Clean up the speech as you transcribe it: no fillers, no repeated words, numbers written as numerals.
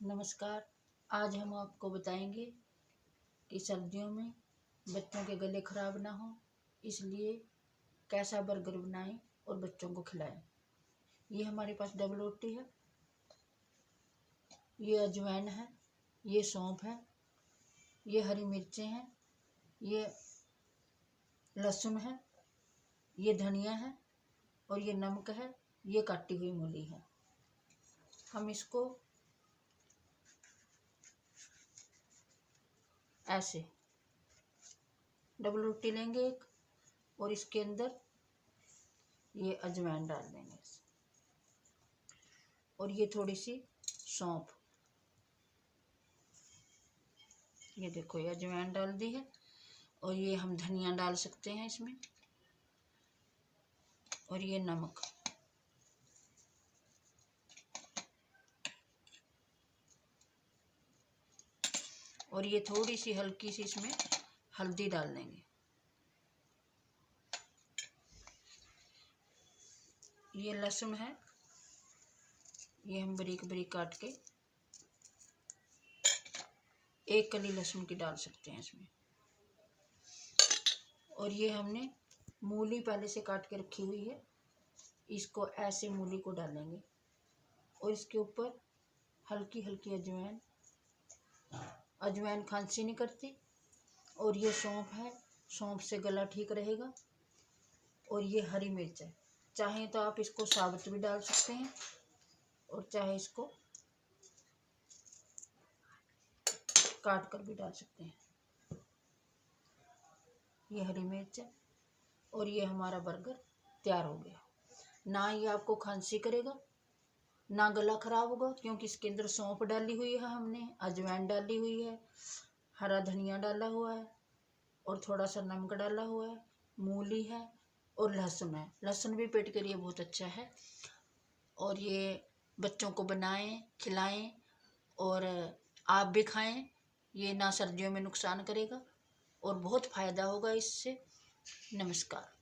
नमस्कार। आज हम आपको बताएंगे कि सर्दियों में बच्चों के गले खराब ना हो, इसलिए कैसा बर्गर बनाएं और बच्चों को खिलाएं। ये हमारे पास डबल रोटी है, ये अजवाइन है, ये सौंफ है, ये हरी मिर्चें हैं, ये लहसुन है, ये धनिया है और ये नमक है, ये काटी हुई मूली है। हम इसको ऐसे डबल रोटी लेंगे एक, और इसके अंदर ये अजवाइन डाल देंगे और ये थोड़ी सी सौंफ। ये देखो, ये अजवाइन डाल दी है और ये हम धनिया डाल सकते हैं इसमें, और ये नमक। और ये थोड़ी सी हल्की सी इसमें हल्दी डाल देंगे। ये लहसुन है, ये हम बारीक बारीक काट के एक कली लहसुन की डाल सकते हैं इसमें। और ये हमने मूली पहले से काट के रखी हुई है, इसको ऐसे मूली को डालेंगे और इसके ऊपर हल्की हल्की अजवाइन। अजवाइन खांसी नहीं करती। और ये सौंफ है, सौंफ से गला ठीक रहेगा। और ये हरी मिर्च है, चाहे तो आप इसको साबुत भी डाल सकते हैं और चाहे इसको काट कर भी डाल सकते हैं। ये हरी मिर्च है और ये हमारा बर्गर तैयार हो गया। ना ये आपको खांसी करेगा, ना गला खराब होगा, क्योंकि इसके अंदर सौंफ डाली हुई है, हमने अजवाइन डाली हुई है, हरा धनिया डाला हुआ है और थोड़ा सा नमक डाला हुआ है, मूली है और लहसुन है। लहसुन भी पेट के लिए बहुत अच्छा है। और ये बच्चों को बनाएं, खिलाएं और आप भी खाएं। ये ना सर्दियों में नुकसान करेगा और बहुत फ़ायदा होगा इससे। नमस्कार।